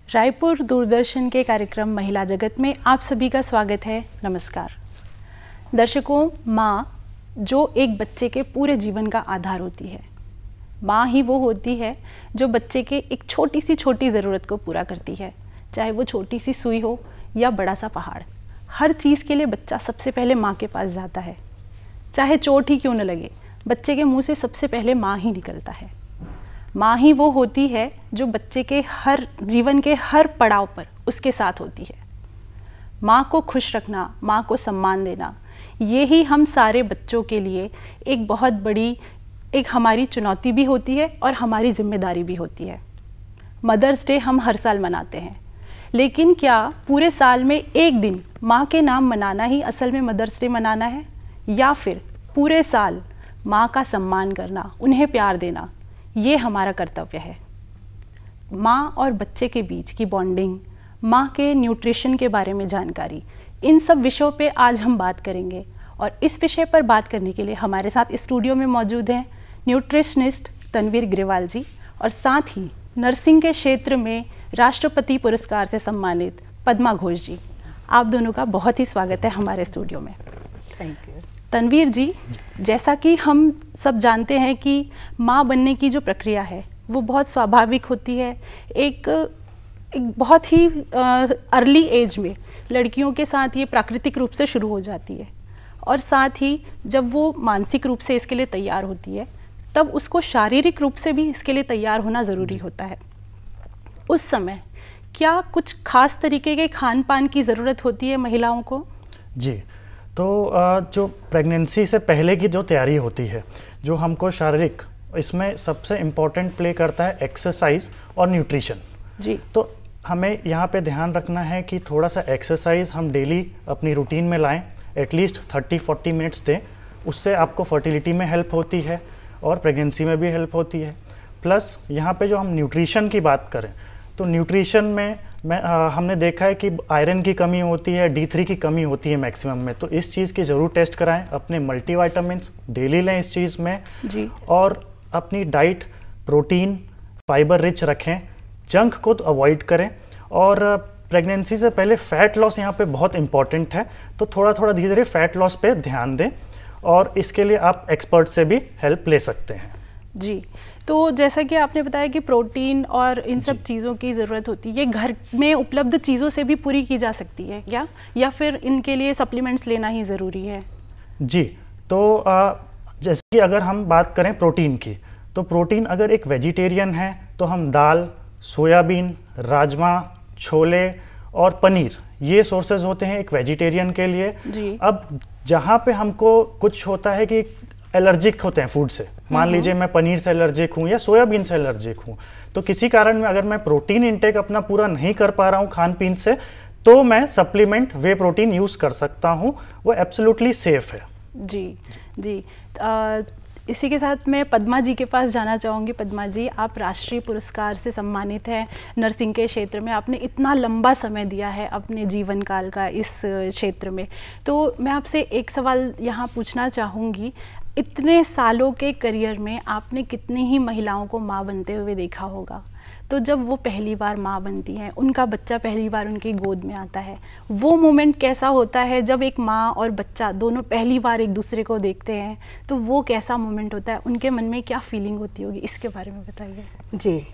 रायपुर दूरदर्शन के कार्यक्रम महिला जगत में आप सभी का स्वागत है। नमस्कार दर्शकों, माँ जो एक बच्चे के पूरे जीवन का आधार होती है, माँ ही वो होती है जो बच्चे के एक छोटी सी ज़रूरत को पूरा करती है, चाहे वो छोटी सी सुई हो या बड़ा सा पहाड़। हर चीज़ के लिए बच्चा सबसे पहले माँ के पास जाता है, चाहे चोट ही क्यों न लगे, बच्चे के मुंह से सबसे पहले माँ ही निकलता है। माँ ही वो होती है जो बच्चे के हर जीवन के हर पड़ाव पर उसके साथ होती है। माँ को खुश रखना, माँ को सम्मान देना, ये ही हम सारे बच्चों के लिए एक बहुत बड़ी हमारी चुनौती भी होती है और हमारी जिम्मेदारी भी होती है। मदर्स डे हम हर साल मनाते हैं, लेकिन क्या पूरे साल में एक दिन माँ के नाम मनाना ही असल में मदर्स डे मनाना है, या फिर पूरे साल माँ का सम्मान करना, उन्हें प्यार देना, ये हमारा कर्तव्य है। माँ और बच्चे के बीच की बॉन्डिंग, माँ के न्यूट्रिशन के बारे में जानकारी, इन सब विषयों पे आज हम बात करेंगे। और इस विषय पर बात करने के लिए हमारे साथ स्टूडियो में मौजूद हैं न्यूट्रिशनिस्ट तनवीर ग्रेवाल जी, और साथ ही नर्सिंग के क्षेत्र में राष्ट्रपति पुरस्कार से सम्मानित पद्मा घोष जी। आप दोनों का बहुत ही स्वागत है हमारे स्टूडियो में। Thank you. तनवीर जी, जैसा कि हम सब जानते हैं कि माँ बनने की जो प्रक्रिया है वो बहुत स्वाभाविक होती है। एक बहुत ही अर्ली एज में लड़कियों के साथ ये प्राकृतिक रूप से शुरू हो जाती है, और साथ ही जब वो मानसिक रूप से इसके लिए तैयार होती है तब उसको शारीरिक रूप से भी इसके लिए तैयार होना ज़रूरी होता है। उस समय क्या कुछ खास तरीके के खान पान की ज़रूरत होती है महिलाओं को? जी, तो जो प्रेगनेंसी से पहले की जो तैयारी होती है, जो हमको शारीरिक, इसमें सबसे इम्पोर्टेंट प्ले करता है एक्सरसाइज और न्यूट्रिशन। जी, तो हमें यहाँ पे ध्यान रखना है कि थोड़ा सा एक्सरसाइज हम डेली अपनी रूटीन में लाएं, एटलीस्ट 30-40 मिनट्स दें। उससे आपको फर्टिलिटी में हेल्प होती है और प्रेगनेंसी में भी हेल्प होती है। प्लस यहाँ पे जो हम न्यूट्रिशन की बात करें तो न्यूट्रिशन में हमने देखा है कि आयरन की कमी होती है, D3 की कमी होती है मैक्सिमम में, तो इस चीज़ की ज़रूर टेस्ट कराएं। अपने मल्टीविटामिन्स डेली लें इस चीज़ में जी, और अपनी डाइट प्रोटीन फाइबर रिच रखें, जंक को तो अवॉइड करें। और प्रेगनेंसी से पहले फ़ैट लॉस यहाँ पे बहुत इंपॉर्टेंट है, तो थोड़ा थोड़ा धीरे धीरे फ़ैट लॉस पे ध्यान दें, और इसके लिए आप एक्सपर्ट से भी हेल्प ले सकते हैं। जी, तो जैसा कि आपने बताया कि प्रोटीन और इन सब चीज़ों की ज़रूरत होती है, ये घर में उपलब्ध चीज़ों से भी पूरी की जा सकती है क्या, या फिर इनके लिए सप्लीमेंट्स लेना ही ज़रूरी है? जी, तो जैसे कि अगर हम बात करें प्रोटीन की, तो प्रोटीन अगर एक वेजिटेरियन है तो हम दाल, सोयाबीन, राजमा, छोले और पनीर, ये सोर्सेज होते हैं एक वेजिटेरियन के लिए जी। अब जहाँ पे हमको कुछ होता है कि एलर्जिक होते हैं फूड से, मान लीजिए मैं पनीर से एलर्जिक हूँ या सोयाबीन से एलर्जिक हूँ, तो किसी कारण में अगर मैं प्रोटीन इंटेक अपना पूरा नहीं कर पा रहा हूँ खान पीन से, तो मैं सप्लीमेंट वे प्रोटीन यूज़ कर सकता हूँ, वो एब्सोल्युटली सेफ है। जी जी, इसी के साथ मैं पद्मा जी के पास जाना चाहूँगी। पद्मा जी, आप राष्ट्रीय पुरस्कार से सम्मानित हैं नर्सिंग के क्षेत्र में, आपने इतना लंबा समय दिया है अपने जीवन काल का इस क्षेत्र में, तो मैं आपसे एक सवाल यहाँ पूछना चाहूँगी, इतने सालों के करियर में आपने कितनी ही महिलाओं को माँ बनते हुए देखा होगा, तो जब वो पहली बार माँ बनती हैं, उनका बच्चा पहली बार उनकी गोद में आता है, वो मोमेंट कैसा होता है जब एक माँ और बच्चा दोनों पहली बार एक दूसरे को देखते हैं, तो वो कैसा मोमेंट होता है, उनके मन में क्या फीलिंग होती होगी, इसके बारे में बताइए। जी,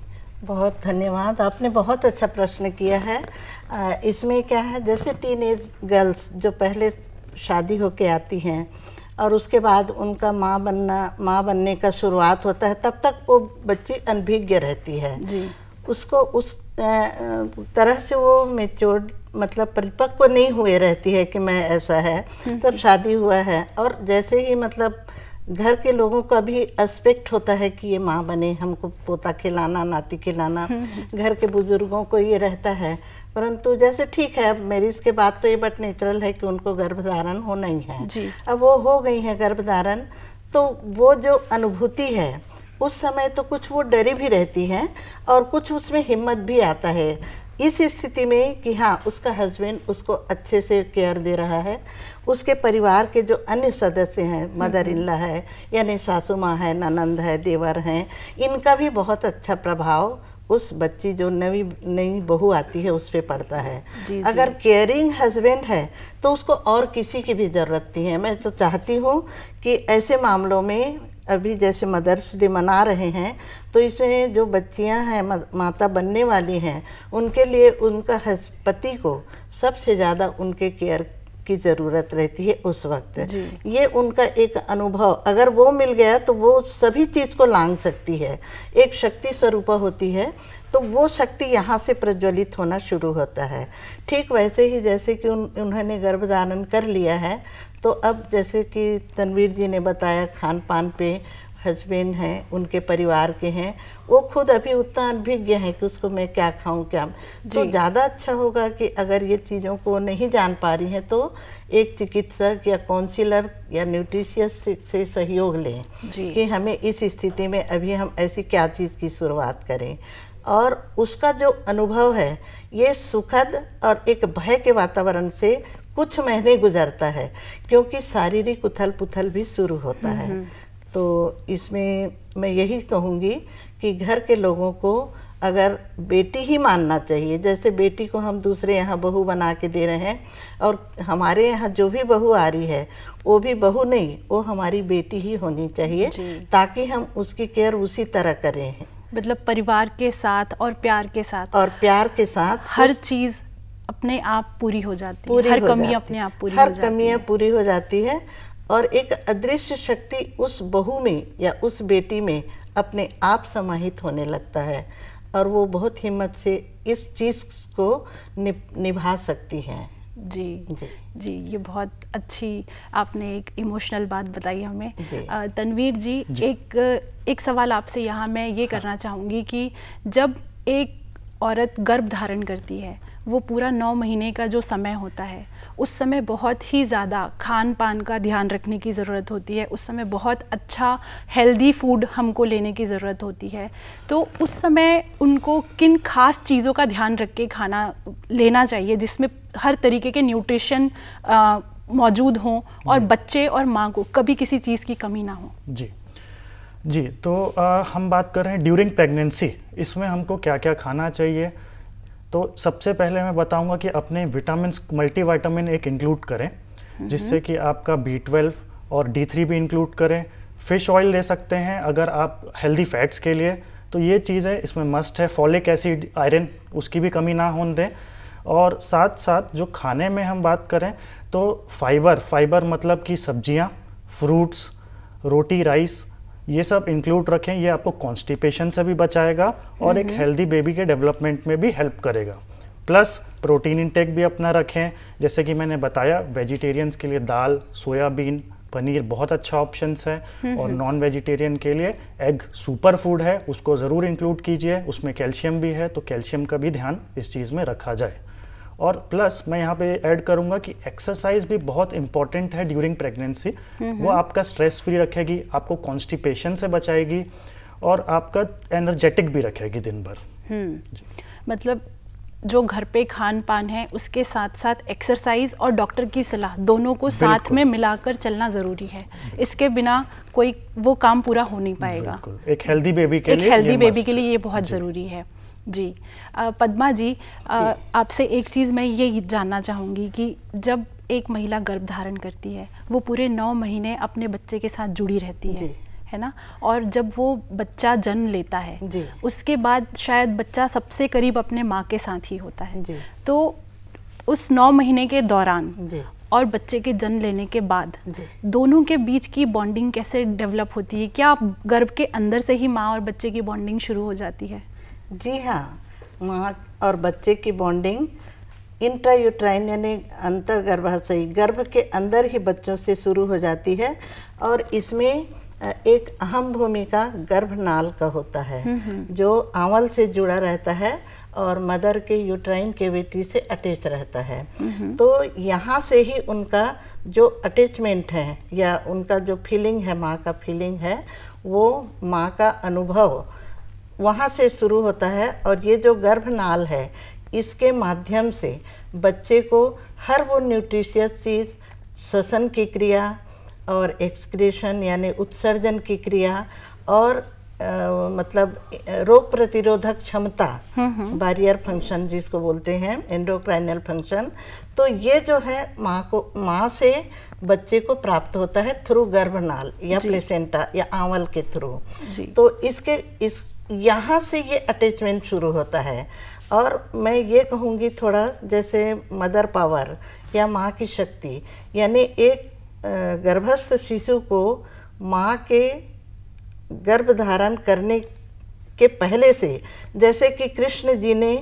बहुत धन्यवाद, आपने बहुत अच्छा प्रश्न किया है। इसमें क्या है, जैसे टीनेज गर्ल्स जो पहले शादी होके आती हैं और उसके बाद उनका माँ बनने का शुरुआत होता है, तब तक वो बच्ची अनभिज्ञ रहती है जी। उसको उस तरह से वो मेच्योर्ड मतलब परिपक्व नहीं हुए रहती है कि मैं ऐसा है, तब शादी हुआ है, और जैसे ही मतलब घर के लोगों का भी एस्पेक्ट होता है कि ये माँ बने, हमको पोता खिलाना, नाती खिलाना, घर के बुजुर्गों को ये रहता है। परंतु जैसे ठीक है, अब मैरिज के बाद तो ये बट नेचुरल है कि उनको गर्भधारण होना ही है जी। अब वो हो गई है गर्भधारण, तो वो जो अनुभूति है उस समय तो कुछ वो डरी भी रहती है और कुछ उसमें हिम्मत भी आता है इस स्थिति में कि हाँ, उसका हस्बैंड उसको अच्छे से केयर दे रहा है, उसके परिवार के जो अन्य सदस्य हैं, मदर इन लॉ है यानी सासू माँ है, ननंद है, देवर हैं, इनका भी बहुत अच्छा प्रभाव उस बच्ची जो नई बहू आती है उस पे पड़ता है। जी, अगर केयरिंग हस्बैंड है तो उसको और किसी की भी ज़रूरत नहीं है। मैं तो चाहती हूँ कि ऐसे मामलों में, अभी जैसे मदर्स डे मना रहे हैं, तो इसमें जो बच्चियां हैं माता बनने वाली हैं, उनके लिए उनका पति को सबसे ज़्यादा उनके केयर की ज़रूरत रहती है उस वक्त। ये उनका एक अनुभव अगर वो मिल गया तो वो सभी चीज़ को लांघ सकती है, एक शक्ति स्वरूपा होती है, तो वो शक्ति यहाँ से प्रज्वलित होना शुरू होता है। ठीक वैसे ही जैसे कि उन्होंने गर्भधारण कर लिया है, तो अब जैसे कि तनवीर जी ने बताया खान पान पे हस्बैंड हैं, उनके परिवार के हैं, वो खुद अभी उतना अनभिज्ञ है कि उसको मैं क्या खाऊं क्या, तो ज़्यादा अच्छा होगा कि अगर ये चीज़ों को नहीं जान पा रही हैं तो एक चिकित्सक या काउंसलर या न्यूट्रिशियस से सहयोग लें कि हमें इस स्थिति में अभी हम ऐसी क्या चीज़ की शुरुआत करें। और उसका जो अनुभव है ये सुखद और एक भय के वातावरण से कुछ महीने गुजरता है, क्योंकि शारीरिक उथल पुथल भी शुरू होता है। तो इसमें मैं यही कहूँगी कि घर के लोगों को अगर बेटी ही मानना चाहिए, जैसे बेटी को हम दूसरे यहाँ बहू बना के दे रहे हैं, और हमारे यहाँ जो भी बहू आ रही है वो भी बहू नहीं, वो हमारी बेटी ही होनी चाहिए, ताकि हम उसकी केयर उसी तरह करें। मतलब परिवार के साथ और प्यार के साथ हर चीज़ अपने आप पूरी हो जाती है, हर कमी अपने आप पूरी हो जाती है, हर कमियाँ पूरी हो जाती है, और एक अदृश्य शक्ति उस बहू में या उस बेटी में अपने आप समाहित होने लगता है, और वो बहुत हिम्मत से इस चीज़ को निभा सकती हैं। जी, ये बहुत अच्छी आपने एक इमोशनल बात बताई हमें। तनवीर जी, एक सवाल आपसे यहाँ मैं ये करना चाहूँगी कि जब एक औरत गर्भ धारण करती है, वो पूरा 9 महीने का जो समय होता है, उस समय बहुत ही ज़्यादा खान पान का ध्यान रखने की ज़रूरत होती है, उस समय बहुत अच्छा हेल्दी फूड हमको लेने की ज़रूरत होती है। तो उस समय उनको किन खास चीज़ों का ध्यान रख के खाना लेना चाहिए जिसमें हर तरीके के न्यूट्रिशन मौजूद हों और बच्चे और माँ को कभी किसी चीज़ की कमी ना हो? जी, तो हम बात कर रहे हैं ड्यूरिंग प्रेगनेंसी, इसमें हमको क्या क्या खाना चाहिए। तो सबसे पहले मैं बताऊंगा कि अपने विटामिन्स, मल्टीविटामिन एक इंक्लूड करें, जिससे कि आपका B12 और D3 भी इंक्लूड करें। फिश ऑयल ले सकते हैं अगर आप हेल्दी फैट्स के लिए, तो ये चीज़ है इसमें मस्ट है। फॉलिक एसिड, आयरन, उसकी भी कमी ना होने दें। और साथ साथ जो खाने में हम बात करें तो फाइबर मतलब कि सब्जियां, फ्रूट्स, रोटी, राइस, ये सब इंक्लूड रखें। ये आपको कॉन्स्टिपेशन से भी बचाएगा और एक हेल्दी बेबी के डेवलपमेंट में भी हेल्प करेगा। प्लस प्रोटीन इंटेक भी अपना रखें, जैसे कि मैंने बताया वेजिटेरियंस के लिए दाल, सोयाबीन, पनीर बहुत अच्छा ऑप्शंस है, और नॉन वेजिटेरियन के लिए एग सुपर फूड है, उसको ज़रूर इंक्लूड कीजिए। उसमें कैल्शियम भी है, तो कैल्शियम का भी ध्यान इस चीज़ में रखा जाए। और प्लस मैं यहाँ पे ऐड करूँगा कि एक्सरसाइज भी बहुत इंपॉर्टेंट है ड्यूरिंग प्रेगनेंसी। वो आपका स्ट्रेस फ्री रखेगी, आपको कॉन्स्टिपेशन से बचाएगी और आपका एनर्जेटिक भी रखेगी दिन भर। मतलब जो घर पे खान पान है उसके साथ साथ एक्सरसाइज और डॉक्टर की सलाह दोनों को साथ में मिलाकर चलना ज़रूरी है। इसके बिना कोई वो काम पूरा हो नहीं पाएगा। एक हेल्दी बेबी के लिए ये बहुत ज़रूरी है। जी, पद्मा जी, आपसे एक चीज़ मैं ये जानना चाहूँगी कि जब एक महिला गर्भ धारण करती है, वो पूरे 9 महीने अपने बच्चे के साथ जुड़ी रहती है ना, और जब वो बच्चा जन्म लेता है उसके बाद शायद बच्चा सबसे करीब अपने माँ के साथ ही होता है। तो उस 9 महीने के दौरान और बच्चे के जन्म लेने के बाद दोनों के बीच की बॉन्डिंग कैसे डेवलप होती है? क्या गर्भ के अंदर से ही माँ और बच्चे की बॉन्डिंग शुरू हो जाती है? जी हाँ, माँ और बच्चे की बॉन्डिंग इंट्रायूट्राइन यानी अंतर्गर्भाशयी गर्भ के अंदर ही बच्चों से शुरू हो जाती है, और इसमें एक अहम भूमिका गर्भनाल का होता है, जो आंवल से जुड़ा रहता है और मदर के यूट्राइन कैविटी से अटैच रहता है। तो यहाँ से ही उनका जो अटैचमेंट है या उनका जो फीलिंग है, माँ का फीलिंग है, वो माँ का अनुभव वहाँ से शुरू होता है। और ये जो गर्भनाल है, इसके माध्यम से बच्चे को हर वो न्यूट्रिशियस चीज़, श्वसन की क्रिया और एक्सक्रीशन यानी उत्सर्जन की क्रिया और मतलब रोग प्रतिरोधक क्षमता, बैरियर फंक्शन जिसको बोलते हैं, एंडोक्राइनल फंक्शन, तो ये जो है माँ से बच्चे को प्राप्त होता है थ्रू गर्भनाल या प्लेसेंटा या आंवल के थ्रू। तो यहाँ से ये अटैचमेंट शुरू होता है। और मैं ये कहूँगी थोड़ा जैसे मदर पावर या माँ की शक्ति, यानी एक गर्भस्थ शिशु को माँ के गर्भ धारण करने के पहले से, जैसे कि कृष्ण जी ने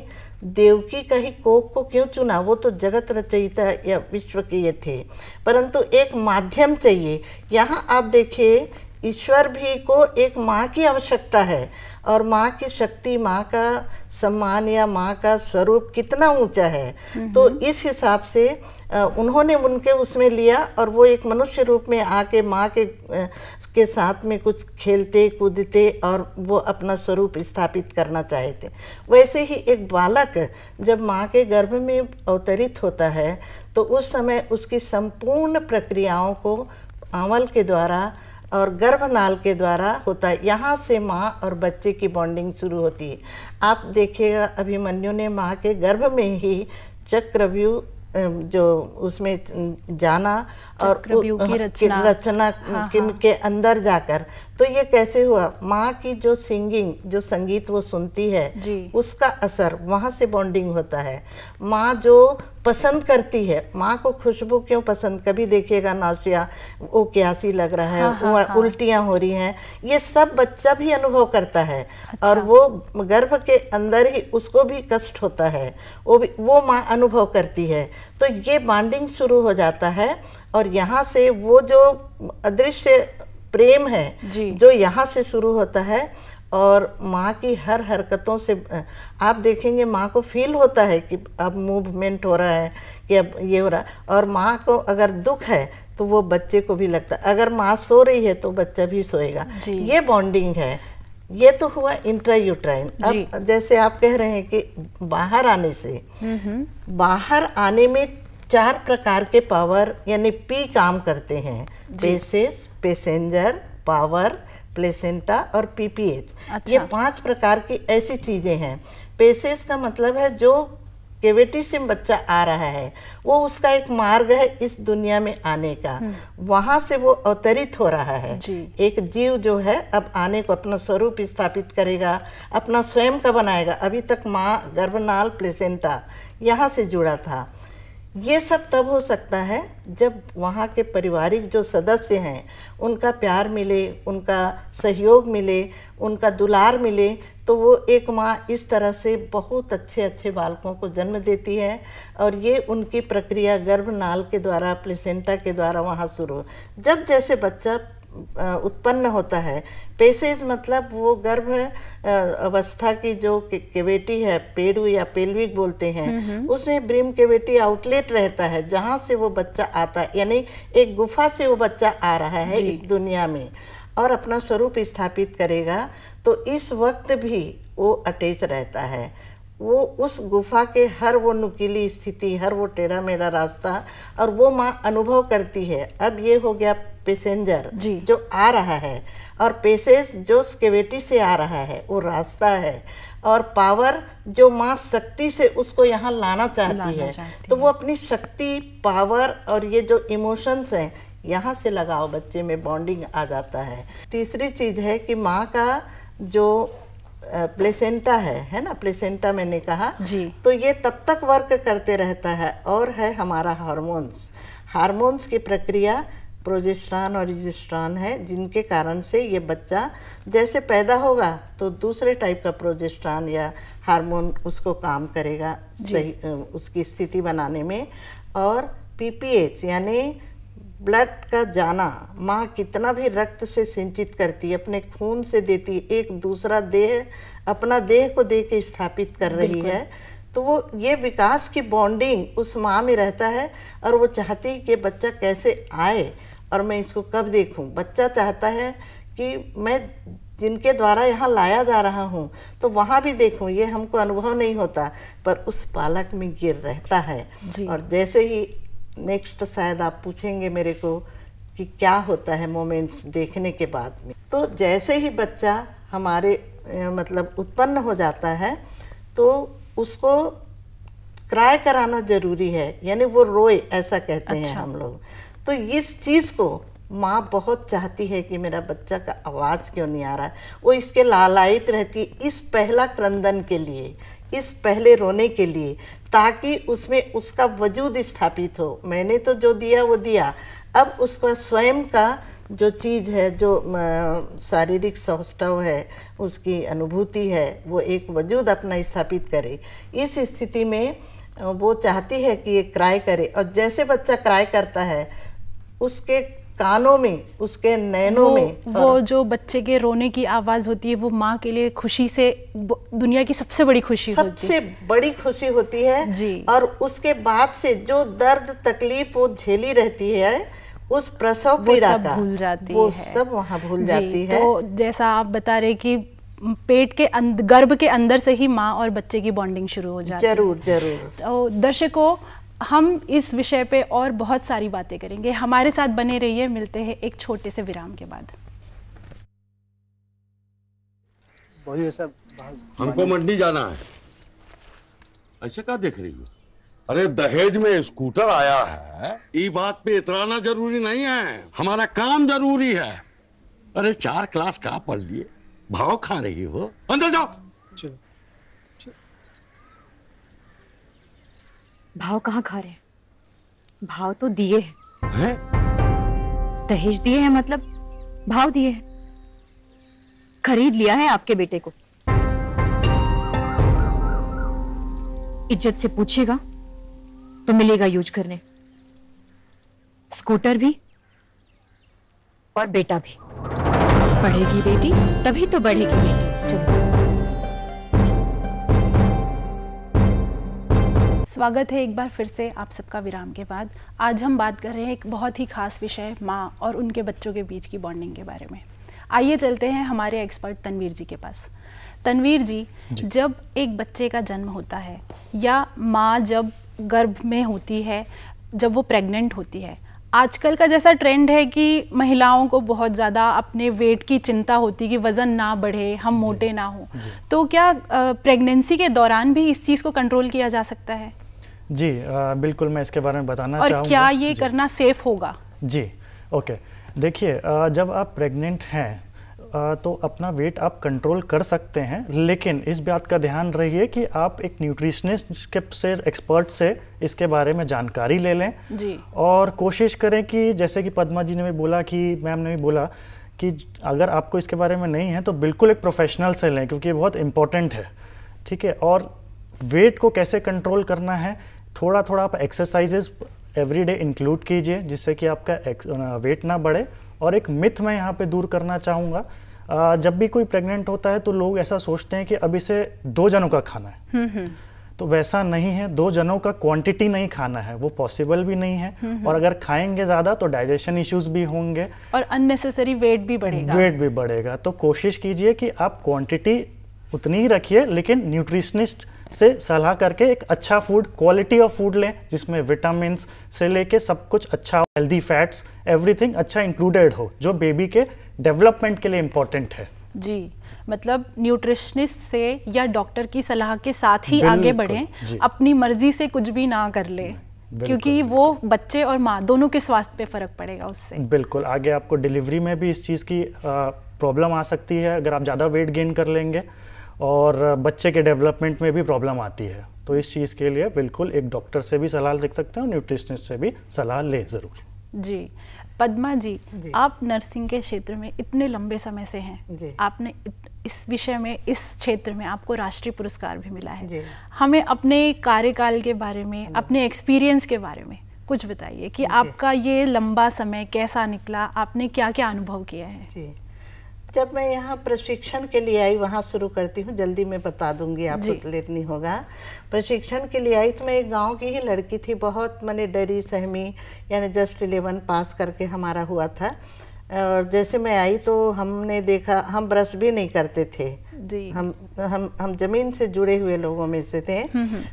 देवकी का ही कोख को क्यों चुना, वो तो जगत रचयिता या विश्व के ये थे, परंतु एक माध्यम चाहिए। यहाँ आप देखिए ईश्वर भी को एक माँ की आवश्यकता है, और माँ की शक्ति, माँ का सम्मान या माँ का स्वरूप कितना ऊंचा है। तो इस हिसाब से उन्होंने उनके उसमें लिया, और वो एक मनुष्य रूप में आके माँ के साथ में कुछ खेलते कूदते और वो अपना स्वरूप स्थापित करना चाहे थे। वैसे ही एक बालक जब माँ के गर्भ में अवतरित होता है तो उस समय उसकी संपूर्ण प्रक्रियाओं को आंवल के द्वारा और गर्भनाल के द्वारा होता है। यहाँ से माँ और बच्चे की बॉन्डिंग शुरू होती है। आप देखिएगा अभिमन्यु ने माँ के गर्भ में ही चक्रव्यूह जो उसमें जाना और की रचना के अंदर जाकर, तो ये कैसे हुआ, माँ की जो सिंगिंग, जो संगीत वो सुनती है उसका असर, वहाँ से बॉन्डिंग होता है। माँ जो पसंद करती है, माँ को खुशबू क्यों पसंद, कभी देखिएगा नासिया वो क्यासी लग रहा है, उल्टियाँ हो रही हैं, ये सब बच्चा भी अनुभव करता है। अच्छा। और वो गर्भ के अंदर ही उसको भी कष्ट होता है, वो माँ अनुभव करती है। तो ये बॉन्डिंग शुरू हो जाता है, और यहाँ से वो जो अदृश्य प्रेम है जो यहाँ से शुरू होता है, और माँ की हर हरकतों से आप देखेंगे माँ को फील होता है कि अब मूवमेंट हो रहा है, कि अब ये हो रहा है। और माँ को अगर दुख है तो वो बच्चे को भी लगता है, अगर माँ सो रही है तो बच्चा भी सोएगा। ये बॉन्डिंग है। ये तो हुआ इंट्रायूट्राइन। अब जैसे आप कह रहे हैं कि बाहर आने से, बाहर आने में 4 प्रकार के पावर यानी पी काम करते हैं, पेसेस, पैसेंजर, पावर, प्लेसेंटा और पीपीएच। अच्छा। ये 5 प्रकार की ऐसी चीजें हैं। पेसेस का मतलब है जो कैविटी से बच्चा आ रहा है, वो उसका एक मार्ग है इस दुनिया में आने का, वहां से वो अवतरित हो रहा है। एक जीव जो है अब आने को अपना स्वरूप स्थापित करेगा, अपना स्वयं का बनाएगा। अभी तक माँ, गर्भनाल, प्लेसेंटा यहाँ से जुड़ा था। ये सब तब हो सकता है जब वहाँ के पारिवारिक जो सदस्य हैं उनका प्यार मिले, उनका सहयोग मिले, उनका दुलार मिले, तो वो एक माँ इस तरह से बहुत अच्छे अच्छे बालकों को जन्म देती है। और ये उनकी प्रक्रिया गर्भनाल के द्वारा, प्लेसेंटा के द्वारा वहाँ शुरू। जब जैसे बच्चा उत्पन्न होता है, पेसेज मतलब वो गर्भ अवस्था की जो कैविटी है, पेडू या पेल्विक बोलते हैं, उसमें ब्रिम कैविटी आउटलेट रहता है जहाँ से वो बच्चा आता है, यानी एक गुफा से वो बच्चा आ रहा है इस दुनिया में और अपना स्वरूप स्थापित करेगा। तो इस वक्त भी वो अटैच रहता है, वो उस गुफा के हर वो नुकीली स्थिति, हर वो टेढ़ा मेढ़ा रास्ता, और वो माँ अनुभव करती है। अब ये हो गया पैसेंजर जो आ रहा है, और पेसेज जो कैविटी से आ रहा है वो रास्ता है, और पावर जो माँ शक्ति से उसको यहाँ लाना चाहती है। तो वो अपनी शक्ति, पावर और ये जो इमोशंस हैं यहाँ से लगाव बच्चे में बॉन्डिंग आ जाता है। तीसरी चीज़ है कि माँ का जो प्लेसेंटा है ना, प्लेसेंटा मैंने कहा जी, तो ये तब तक वर्क करते रहता है। और है हमारा हार्मोन्स की प्रक्रिया, प्रोजेस्टेरॉन और इजेस्ट्रॉन है, जिनके कारण से ये बच्चा जैसे पैदा होगा तो दूसरे टाइप का प्रोजेस्टेरॉन या हार्मोन उसको काम करेगा सही उसकी स्थिति बनाने में। और पीपीएच यानी ब्लड का जाना, माँ कितना भी रक्त से सिंचित करती है, अपने खून से देती, एक दूसरा देह अपना देह को दे के स्थापित कर रही है, तो वो ये विकास की बॉन्डिंग उस माँ में रहता है। और वो चाहती कि बच्चा कैसे आए और मैं इसको कब देखूं। बच्चा चाहता है कि मैं जिनके द्वारा यहाँ लाया जा रहा हूँ तो वहाँ भी देखूं। ये हमको अनुभव नहीं होता पर उस बालक में ये रहता है। और जैसे ही नेक्स्ट शायद आप पूछेंगे मेरे को कि क्या होता है मोमेंट्स देखने के बाद में, तो जैसे ही बच्चा हमारे मतलब उत्पन्न हो जाता है तो उसको क्राई कराना जरूरी है, यानी वो रोए, ऐसा कहते हैं हम लोग। तो इस चीज़ को माँ बहुत चाहती है कि मेरा बच्चा का आवाज़ क्यों नहीं आ रहा है, वो इसके लालायित रहती है इस पहला क्रंदन के लिए, इस पहले रोने के लिए, ताकि उसमें उसका वजूद स्थापित हो। मैंने तो जो दिया वो दिया, अब उसका स्वयं का जो चीज़ है, जो शारीरिक सौष्ठव है, उसकी अनुभूति है, वो एक वजूद अपना स्थापित करे। इस स्थिति में वो चाहती है कि ये क्राई करे, और जैसे बच्चा क्राई करता है उसके कानों में, उसके नैनों में वो जो बच्चे के रोने की आवाज़ होती है वो माँ के लिए खुशी से दुनिया की सबसे बड़ी खुशी होती है, सबसे बड़ी खुशी होती है जी। और उसके बाद से जो दर्द तकलीफ वो झेली रहती है, उस प्रसव पीड़ा का भूल जाती वो है, सब वहाँ भूल जाती है। तो जैसा आप बता रहे कि पेट के गर्भ के अंदर से ही माँ और बच्चे की बॉन्डिंग शुरू हो जाती है। जरूर जरूर। तो दर्शकों, हम इस विषय पे और बहुत सारी बातें करेंगे, हमारे साथ बने रहिए। मिलते हैं एक छोटे से विराम के बाद। हमको मंडी जाना है। ऐसे क्या देख रही हो? अरे दहेज में स्कूटर आया है, ये बात पे इतराना जरूरी नहीं है, हमारा काम जरूरी है। अरे 4 क्लास का पढ़ लिए, भाव खा रही हो? अंदर जाओ। चलो। भाव कहाँ खा रहे हैं? भाव तो दिए हैं। दहेज दिए हैं मतलब भाव दिए हैं। खरीद लिया है आपके बेटे को। इज्जत से पूछेगा तो मिलेगा यूज करने, स्कूटर भी और बेटा भी। पढ़ेगी बेटी तभी तो बढ़ेगी बेटी। चलो। स्वागत है एक बार फिर से आप सबका विराम के बाद। आज हम बात कर रहे हैं एक बहुत ही खास विषय, माँ और उनके बच्चों के बीच की बॉन्डिंग के बारे में। आइए चलते हैं हमारे एक्सपर्ट तनवीर जी के पास। तनवीर जी, जब एक बच्चे का जन्म होता है या माँ जब गर्भ में होती है, जब वो प्रेग्नेंट होती है, आजकल का जैसा ट्रेंड है कि महिलाओं को बहुत ज़्यादा अपने वेट की चिंता होती है कि वज़न ना बढ़े, हम मोटे ना हो, तो क्या प्रेगनेंसी के दौरान भी इस चीज़ को कंट्रोल किया जा सकता है? जी बिल्कुल, मैं इसके बारे में बताना और चाहूँगा। क्या ये करना सेफ होगा? जी ओके, देखिए जब आप प्रेग्नेंट हैं तो अपना वेट आप कंट्रोल कर सकते हैं, लेकिन इस बात का ध्यान रहिए कि आप एक न्यूट्रिशनिस्ट से, एक्सपर्ट से इसके बारे में जानकारी ले लें जी। और कोशिश करें कि जैसे कि पद्मा जी ने भी बोला, कि मैम ने भी बोला कि अगर आपको इसके बारे में नहीं है तो बिल्कुल एक प्रोफेशनल से लें, क्योंकि ये बहुत इंपॉर्टेंट है। ठीक है, और वेट को कैसे कंट्रोल करना है, थोड़ा थोड़ा आप एक्सरसाइजेज एवरीडे इंक्लूड कीजिए जिससे कि आपका वेट ना बढ़े। और एक मिथ मैं यहाँ पे दूर करना चाहूँगा, जब भी कोई प्रेग्नेंट होता है तो लोग ऐसा सोचते हैं कि अब इसे 2 जनों का खाना है। तो वैसा नहीं है, 2 जनों का क्वांटिटी नहीं खाना है, वो पॉसिबल भी नहीं है। और अगर खाएंगे ज़्यादा तो डाइजेशन इश्यूज भी होंगे और अननेसेसरी वेट भी बढ़ेगा। तो कोशिश कीजिए कि आप क्वांटिटी उतनी ही रखिए, लेकिन न्यूट्रिशनिस्ट से सलाह करके एक अच्छा फूड, क्वालिटी ऑफ फूड लें जिसमें विटामिन से लेके सब कुछ अच्छा, हेल्दी फैट्स, एवरीथिंग अच्छा इंक्लूडेड हो, जो बेबी के डेवलपमेंट के लिए इम्पोर्टेंट है। जी, मतलब न्यूट्रिशनिस्ट से या डॉक्टर की सलाह के साथ ही आगे बढ़ें, अपनी मर्जी से कुछ भी ना कर ले, क्योंकि वो बच्चे और माँ दोनों के स्वास्थ्य पे फर्क पड़ेगा उससे। बिल्कुल, आगे आपको डिलीवरी में भी इस चीज़ की प्रॉब्लम आ सकती है अगर आप ज़्यादा वेट गेन कर लेंगे, और बच्चे के डेवलपमेंट में भी प्रॉब्लम आती है। तो इस चीज़ के लिए बिल्कुल एक डॉक्टर से भी सलाह ले सकते हैं और न्यूट्रिशनिस्ट से भी सलाह लें ज़रूर। जी। पद्मा जी, आप नर्सिंग के क्षेत्र में इतने लंबे समय से हैं, आपने इस विषय में, इस क्षेत्र में आपको राष्ट्रीय पुरस्कार भी मिला है। हमें अपने कार्यकाल के बारे में, अपने एक्सपीरियंस के बारे में कुछ बताइए कि आपका ये लंबा समय कैसा निकला, आपने क्या क्या अनुभव किया है? जी, जब मैं यहाँ प्रशिक्षण के लिए आई, वहाँ शुरू करती हूँ, जल्दी मैं बता दूंगी, आपको लेट नहीं होगा। प्रशिक्षण के लिए आई तो मैं एक गांव की ही लड़की थी, बहुत मैंने डरी सहमी, यानी जस्ट 11 पास करके हमारा हुआ था। और जैसे मैं आई तो हमने देखा, हम ब्रश भी नहीं करते थे जी। हम जमीन से जुड़े हुए लोगों में से थे,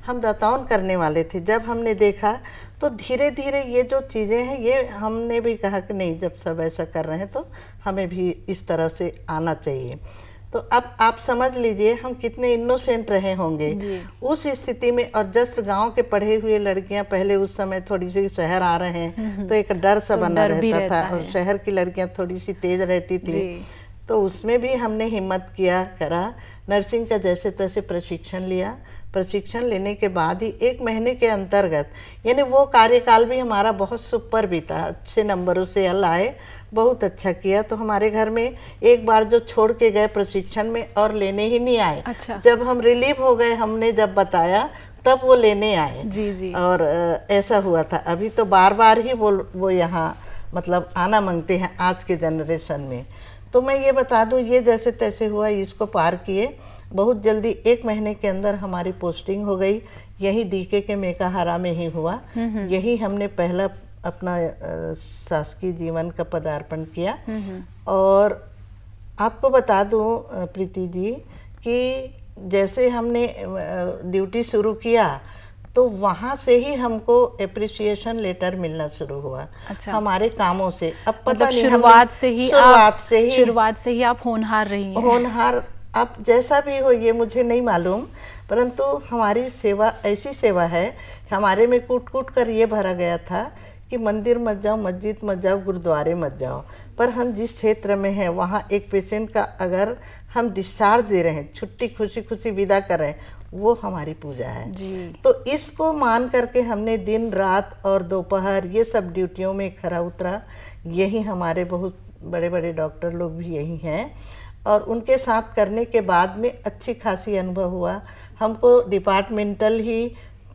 हम दातान करने वाले थे। जब हमने देखा तो धीरे धीरे ये जो चीज़ें हैं, ये हमने भी कहा कि नहीं, जब सब ऐसा कर रहे हैं तो हमें भी इस तरह से आना चाहिए। तो अब आप समझ लीजिए हम कितने इनोसेंट रहे होंगे उस स्थिति में। और जस्ट गांव के पढ़े हुए लड़कियां, पहले उस समय थोड़ी सी शहर आ रहे हैं तो एक डर सा बना रहता था, और शहर की लड़कियां थोड़ी सी तेज रहती थी। तो उसमें भी हमने हिम्मत किया, करा, नर्सिंग का जैसे तैसे प्रशिक्षण लिया। प्रशिक्षण लेने के बाद ही 1 महीने के अंतर्गत, यानी वो कार्यकाल भी हमारा बहुत सुपर बीता, अच्छे नंबरों से आए, बहुत अच्छा किया। तो हमारे घर में एक बार जो छोड़ के गए प्रशिक्षण में और लेने ही नहीं आए। अच्छा। जब हम रिलीव हो गए, हमने जब बताया तब वो लेने आए। जी। और ऐसा हुआ था। अभी तो बार बार ही वो यहाँ मतलब आना मांगते हैं आज के जनरेशन में। तो मैं ये बता दूं, ये जैसे तैसे हुआ, इसको पार किए। बहुत जल्दी 1 महीने के अंदर हमारी पोस्टिंग हो गई। यही डीके के मेकाहारा में ही हुआ। यही हमने पहला अपना शासकीय जीवन का पदार्पण किया। और आपको बता दूं प्रीति जी कि जैसे हमने ड्यूटी शुरू किया तो वहाँ से ही हमको एप्रिसिएशन लेटर मिलना शुरू हुआ। अच्छा। हमारे कामों से। अब पता नहीं, शुरुआत से ही आप होनहार रही हैं। होनहार, आप जैसा भी हो ये मुझे नहीं मालूम, परंतु हमारी सेवा ऐसी सेवा है, हमारे में कूट कूट कर ये भरा गया था कि मंदिर मत जाओ, मस्जिद मत जाओ, गुरुद्वारे मत जाओ, पर हम जिस क्षेत्र में हैं वहाँ एक पेशेंट का अगर हम डिस्चार्ज दे रहे हैं, छुट्टी खुशी खुशी विदा कर रहे हैं, वो हमारी पूजा है जी। तो इसको मान करके हमने दिन रात और दोपहर ये सब ड्यूटियों में खरा उतरा। यही हमारे बहुत बड़े बड़े डॉक्टर लोग भी यही हैं, और उनके साथ करने के बाद में अच्छी खासी अनुभव हुआ। हमको डिपार्टमेंटल ही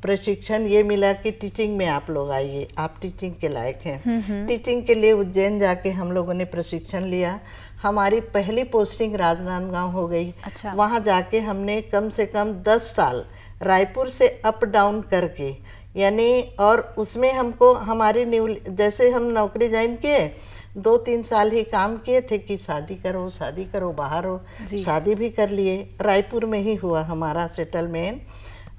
प्रशिक्षण ये मिला कि टीचिंग में आप लोग आइए, आप टीचिंग के लायक हैं। टीचिंग के लिए उज्जैन जाके हम लोगों ने प्रशिक्षण लिया। हमारी पहली पोस्टिंग राजनांदगांव हो गई। अच्छा। वहाँ जाके हमने कम से कम 10 साल रायपुर से अप डाउन करके, यानी, और उसमें हमको हमारी जैसे हम नौकरी ज्वाइन किए 2-3 साल ही काम किए थे कि शादी करो, बाहर हो। शादी भी कर लिए, रायपुर में ही हुआ हमारा सेटलमेंट।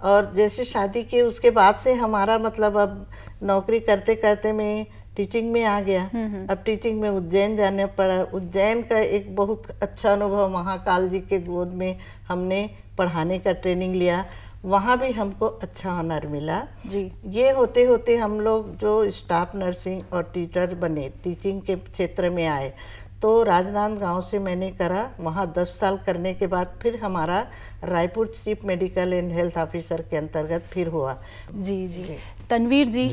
और जैसे शादी की उसके बाद से हमारा मतलब अब नौकरी करते करते मैं टीचिंग में आ गया। अब टीचिंग में उज्जैन जाने पड़ा। उज्जैन का एक बहुत अच्छा अनुभव, महाकाल जी के गोद में हमने पढ़ाने का ट्रेनिंग लिया। वहाँ भी हमको अच्छा ऑनर मिला जी। ये होते होते हम लोग जो स्टाफ नर्सिंग और टीचर बने, टीचिंग के क्षेत्र में आए, तो राजनांदगांव से मैंने करा। वहाँ 10 साल करने के बाद फिर हमारा Raipur chief medical and health officer के अंतर्गत फिर हुआ। जी। तनवीर जी,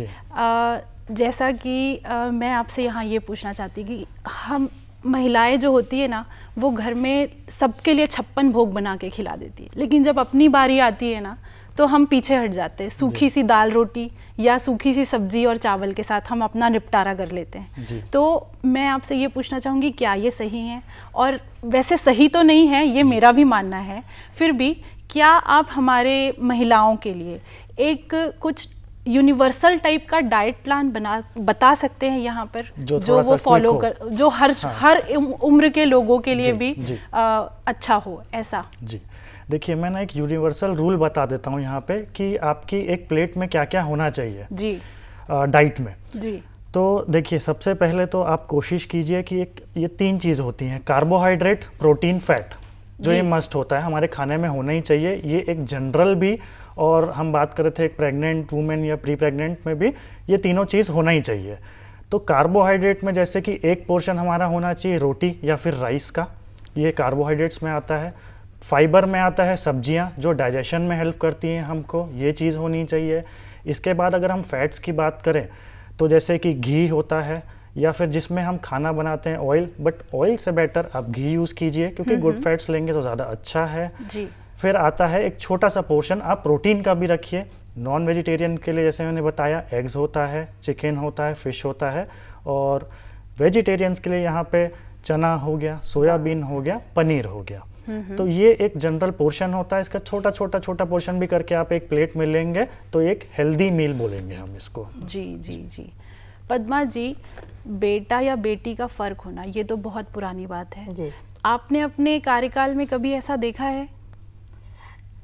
जैसा कि मैं आपसे यहाँ ये पूछना चाहती कि हम महिलाएं जो होती है ना, वो घर में सबके लिए 56 भोग बना के खिला देती है, लेकिन जब अपनी बारी आती है ना तो हम पीछे हट जाते हैं। सूखी सी दाल रोटी या सूखी सी सब्जी और चावल के साथ हम अपना निपटारा कर लेते हैं। तो मैं आपसे ये पूछना चाहूँगी, क्या ये सही है? और वैसे सही तो नहीं है, ये मेरा भी मानना है, फिर भी क्या आप हमारे महिलाओं के लिए एक कुछ यूनिवर्सल टाइप का डाइट प्लान बता सकते हैं यहाँ पर, जो वो फॉलो कर, जो हर उम्र के लोगों के लिए भी अच्छा हो, ऐसा? जी, देखिए मैं ना एक यूनिवर्सल रूल बता देता हूँ यहाँ पे कि आपकी एक प्लेट में क्या क्या होना चाहिए जी डाइट में। जी। तो देखिए, सबसे पहले तो आप कोशिश कीजिए कि ये 3 चीज़ होती हैं, कार्बोहाइड्रेट, प्रोटीन, फैट, जो ये मस्ट होता है, हमारे खाने में होना ही चाहिए। ये एक जनरल भी, और हम बात कर रहे थे एक प्रेग्नेंट वुमेन या प्री प्रेग्नेंट में भी ये तीनों चीज़ होना ही चाहिए। तो कार्बोहाइड्रेट में जैसे कि एक पोर्शन हमारा होना चाहिए रोटी या फिर राइस का, ये कार्बोहाइड्रेट्स में आता है। फाइबर में आता है सब्जियां, जो डाइजेशन में हेल्प करती हैं हमको, ये चीज़ होनी चाहिए। इसके बाद अगर हम फैट्स की बात करें तो जैसे कि घी होता है, या फिर जिसमें हम खाना बनाते हैं ऑयल, बट ऑयल से बेटर आप घी यूज़ कीजिए, क्योंकि गुड फैट्स लेंगे तो ज़्यादा अच्छा है जी। फिर आता है एक छोटा सा पोर्शन आप प्रोटीन का भी रखिए। नॉन वेजिटेरियन के लिए जैसे मैंने बताया, एग्स होता है, चिकन होता है, फिश होता है, और वेजिटेरियंस के लिए यहाँ पे चना हो गया, सोयाबीन हो गया, पनीर हो गया। तो ये एक जनरल पोर्शन होता है। इसका छोटा पोर्शन भी करके आप एक प्लेट में लेंगे तो एक हेल्दी मील बोलेंगे हम इसको। जी। पद्मा जी, बेटा या बेटी का फर्क होना, ये तो बहुत पुरानी बात है जी। आपने अपने कार्यकाल में कभी ऐसा देखा है?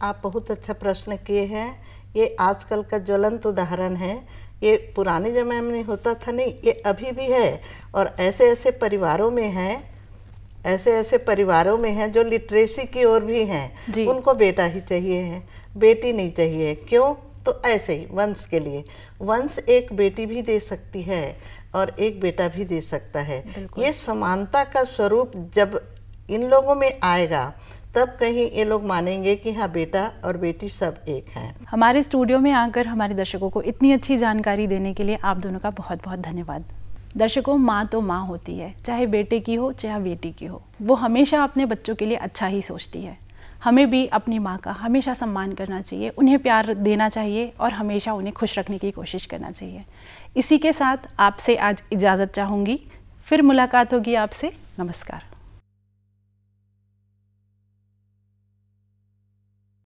आप बहुत अच्छा प्रश्न किए हैं। ये आजकल का ज्वलंत उदाहरण है। ये पुराने जमाने में होता था नहीं, ये अभी भी है, और ऐसे ऐसे परिवारों में है ऐसे ऐसे परिवारों में हैं जो लिटरेसी की ओर भी हैं, उनको बेटा ही चाहिए है, बेटी नहीं चाहिए। क्यों? तो ऐसे ही वंश के लिए, वंश एक बेटी भी दे सकती है और एक बेटा भी दे सकता है। ये समानता का स्वरूप जब इन लोगों में आएगा तब कहीं ये लोग मानेंगे कि हाँ बेटा और बेटी सब एक हैं। हमारे स्टूडियो में आकर हमारे दर्शकों को इतनी अच्छी जानकारी देने के लिए आप दोनों का बहुत बहुत धन्यवाद। दर्शकों, माँ तो माँ होती है, चाहे बेटे की हो चाहे बेटी की हो, वो हमेशा अपने बच्चों के लिए अच्छा ही सोचती है। हमें भी अपनी माँ का हमेशा सम्मान करना चाहिए, उन्हें प्यार देना चाहिए और हमेशा उन्हें खुश रखने की कोशिश करना चाहिए। इसी के साथ आपसे आज इजाज़त चाहूँगी, फिर मुलाकात होगी आपसे। नमस्कार।